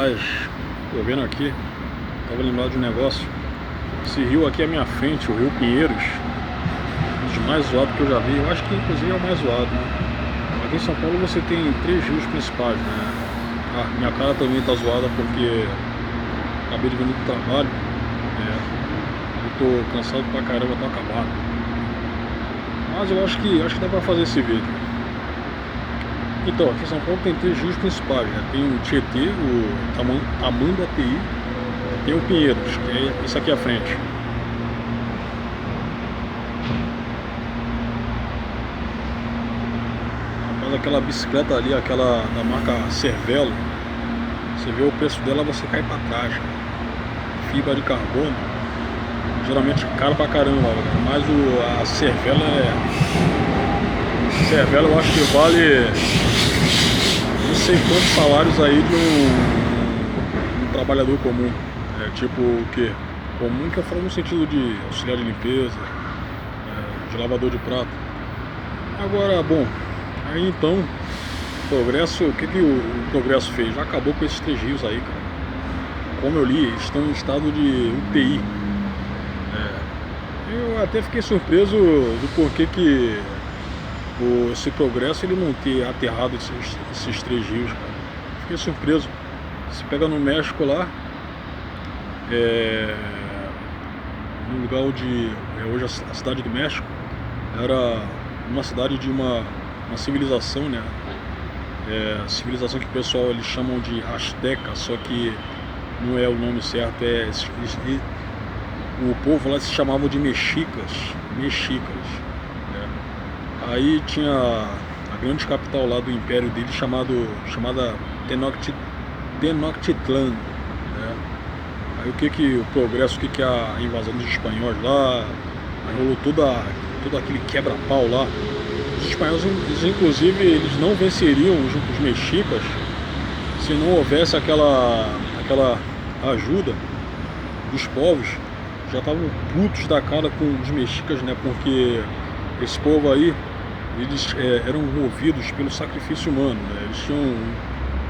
Rapaz, tô vendo aqui, tava lembrado de um negócio. Esse rio aqui à minha frente, o Rio Pinheiros, um dos mais zoados que eu já vi. Eu acho que inclusive é o mais zoado, né? Aqui em São Paulo você tem três rios principais, né? Minha cara também tá zoada porque acabei de vir do trabalho, né? Eu tô cansado pra caramba, tô acabado. Mas eu acho que dá pra fazer esse vídeo. Então, aqui em São Paulo tem três rios principais, né? Tem o Tietê, o Tamanduateí, e tem o Pinheiros, que é isso aqui à frente. Mas aquela bicicleta ali, aquela da marca Cervelo, você vê o preço dela, você cai pra trás, cara. Fibra de carbono, geralmente caro pra caramba, cara. Mas a Cervelo Cervelo eu acho que vale não sei quantos salários aí de um trabalhador comum. Tipo o que? Comum que eu falo no sentido de auxiliar de limpeza, de lavador de prato. Agora, bom, aí então, Progresso, o que o Progresso fez? Já acabou com esses três rios aí, cara. Como eu li, estão em estado de UTI. Eu até fiquei surpreso do porquê que esse Progresso ele não ter aterrado esses três rios, cara. Fiquei surpreso. Você pega no México lá, no lugar onde é hoje a cidade do México, era uma cidade de uma civilização, né? Civilização que o pessoal eles chamam de Azteca, só que não é o nome certo, o povo lá se chamava de mexicas. Aí tinha a grande capital lá do império dele chamada Tenochtitlan, né? Aí o que o Progresso, o que a invasão dos espanhóis lá, aí rolou todo aquele quebra-pau lá. Os espanhóis, inclusive, eles não venceriam os mexicas se não houvesse aquela ajuda dos povos. Já estavam putos da cara com os mexicas, né? Porque esse povo aí, eles eram movidos pelo sacrifício humano, né? Eles tinham um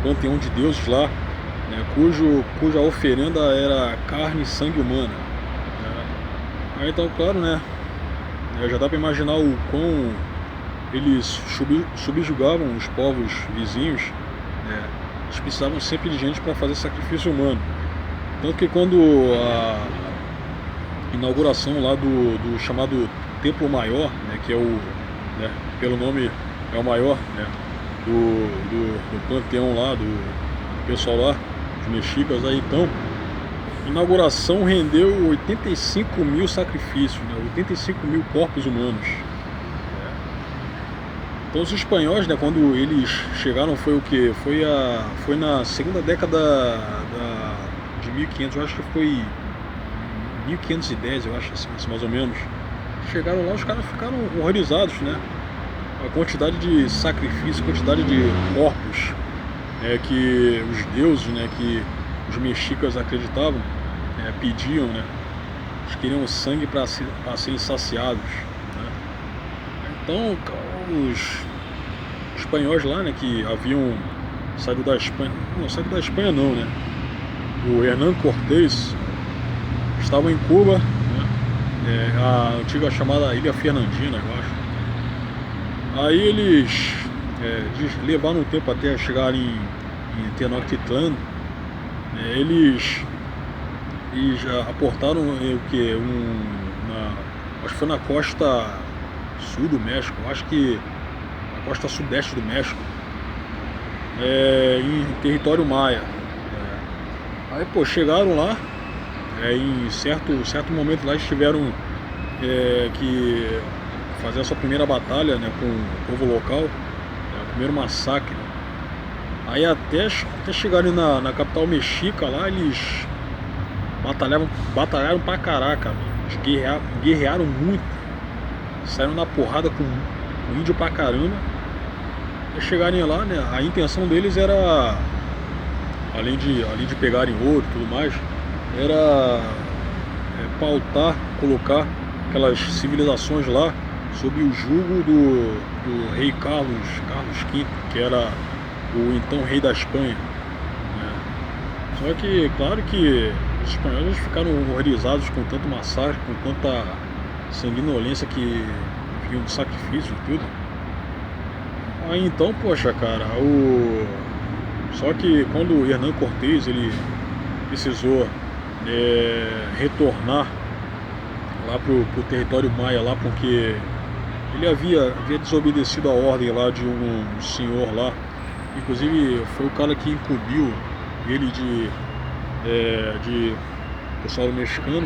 panteão de deuses lá, né? Cuja oferenda era carne e sangue humana, né? Aí então, claro, né? Já dá para imaginar o quão eles subjugavam os povos vizinhos, né? Eles precisavam sempre de gente para fazer sacrifício humano. Tanto que quando a inauguração lá do chamado Templo Maior, né, que né, pelo nome é o maior, né, do panteão lá, do pessoal lá, os mexicas aí, então, a inauguração rendeu 85 mil sacrifícios, né, 85 mil corpos humanos. Então os espanhóis, né, quando eles chegaram, foi o que? Foi na segunda década de 1500, eu acho que foi 1510, eu acho assim, mais ou menos. Chegaram lá, os caras ficaram horrorizados, né? A quantidade de sacrifício, a quantidade de corpos que os deuses, né, que os mexicas acreditavam, pediam, né? Eles queriam sangue para serem saciados, né? Então, os espanhóis lá, né, que haviam saído da Espanha, não, né? O Hernán Cortés estavam em Cuba, né? A antiga chamada Ilha Fernandina, eu acho. Aí eles levaram um tempo até chegar em Tenochtitlan, né? Eles já aportaram o que? Acho que foi na costa sul do México, acho que na costa sudeste do México, em território maia. Aí, pô, chegaram lá, em certo momento lá eles tiveram que fazer a sua primeira batalha, né, com o povo local, o primeiro massacre. Aí até chegarem na capital mexica lá, eles batalharam pra caraca, eles guerrearam muito, saíram na porrada com índio pra caramba. Aí chegarem lá, né, a intenção deles era, além de pegarem ouro e tudo mais, era colocar aquelas civilizações lá sob o jugo do rei Carlos V, que era o então rei da Espanha, né? Só que, claro que os espanhóis ficaram horrorizados com tanto massacre, com tanta sanguinolência que vinham de sacrifício e tudo. Aí então, poxa, cara, só que quando o Hernán Cortés ele precisou retornar lá pro território maia lá, porque ele havia desobedecido a ordem lá de um senhor lá. Inclusive foi o cara que incumbiu ele de pessoal mexicano.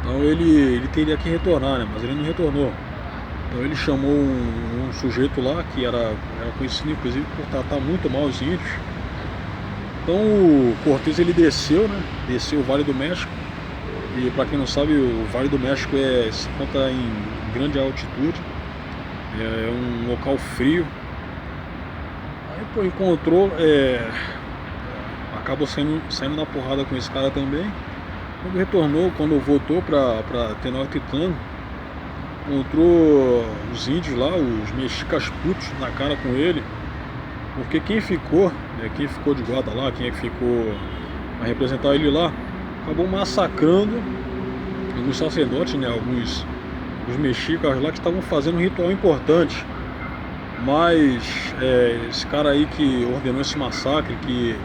Então ele teria que retornar, né? Mas ele não retornou. Então ele chamou um sujeito lá que era conhecido inclusive por tratar muito mal os índios. Então o Cortés ele desceu, né? Desceu o Vale do México. E para quem não sabe, o Vale do México se encontra em grande altitude. É um local frio. Aí pô, encontrou, acabou saindo na porrada com esse cara também. Quando voltou para Tenochtitlan, encontrou os índios lá, os mexicas putos na cara com ele. Porque quem ficou de guarda lá, quem é que ficou a representar ele lá, acabou massacrando alguns sacerdotes, né, alguns mexicas lá que estavam fazendo um ritual importante. Mas esse cara aí que ordenou esse massacre, que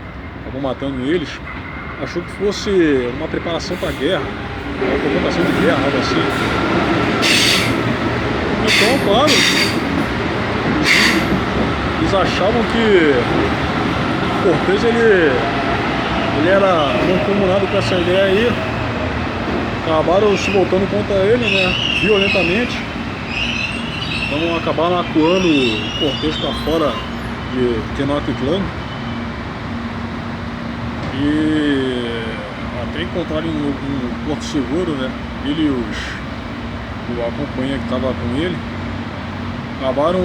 acabou matando eles, achou que fosse uma preparação para a guerra, uma provocação de guerra, algo assim. Então, claro, eles achavam que o Cortés ele era mancomunado com essa ideia aí, acabaram se voltando contra ele, né, violentamente. Então acabaram acuando o Cortés para fora de Tenochtitlan. E até encontraram um porto seguro, né? Ele e a companhia que estava com ele acabaram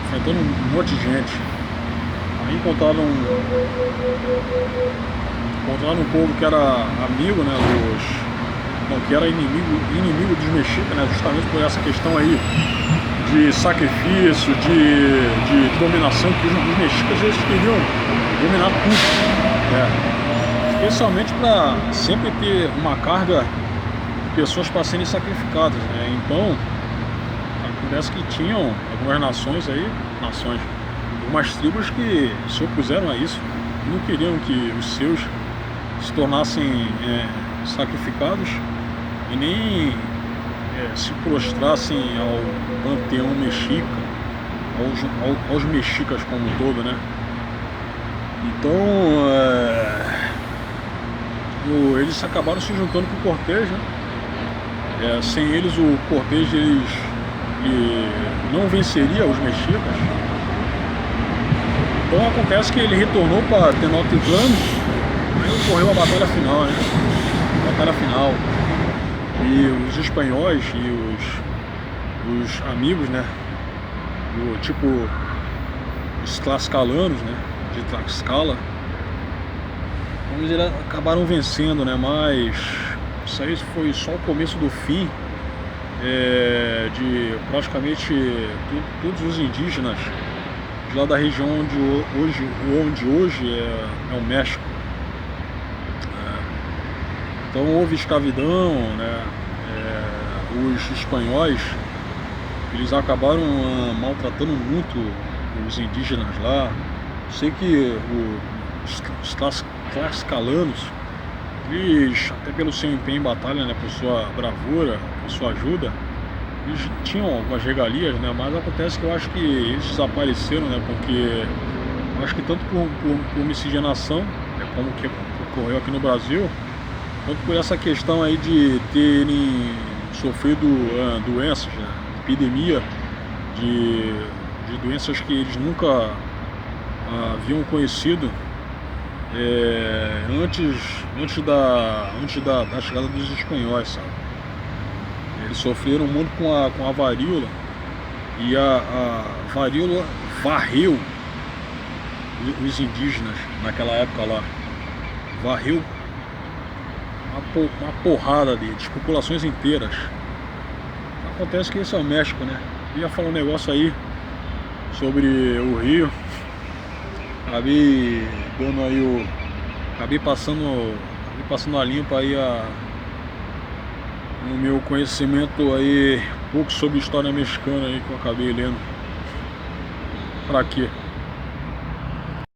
enfrentando um monte de gente. Aí encontraram um povo que era amigo, né, que era inimigo dos mexicas, né, justamente por essa questão aí de sacrifício, de dominação, que os mexicas eles queriam dominar tudo, especialmente para sempre ter uma carga de pessoas para serem sacrificadas, né? Então acontece que tinham algumas algumas tribos que se opuseram a isso, não queriam que os seus se tornassem sacrificados e nem se prostrassem ao panteão mexica, aos mexicas como um todo, né? Então eles acabaram se juntando com o Cortés, né? Sem eles o Cortés ele não venceria os mexicas. Então acontece que ele retornou para Tenochtitlan. Aí ocorreu a batalha final, né? Batalha final. E os espanhóis e os amigos, né? Os tlaxcalanos, né? De Tlaxcala. Então eles acabaram vencendo, né? Mas isso aí foi só o começo do fim de praticamente todos os indígenas de lá da região onde hoje é o México. Então houve escravidão, né? Os espanhóis eles acabaram maltratando muito os indígenas lá. Sei que os tlaxcalanos, eles, até pelo seu empenho em batalha, né, por sua bravura, por sua ajuda, eles tinham algumas regalias, né, mas acontece que eu acho que eles desapareceram, né, porque eu acho que tanto por miscigenação, como que ocorreu aqui no Brasil, quanto por essa questão aí de terem sofrido doenças, né, epidemia de doenças que eles nunca haviam conhecido antes da chegada dos espanhóis, sabe? Eles sofreram muito com a varíola, e a varíola varreu os indígenas naquela época lá, varreu uma porrada deles, populações inteiras. Acontece que esse é o México, né? Eu ia falar um negócio aí sobre o Rio. acabei dando aí o. Acabei passando a limpa aí no meu conhecimento aí, um pouco sobre história mexicana aí que eu acabei lendo. Pra quê?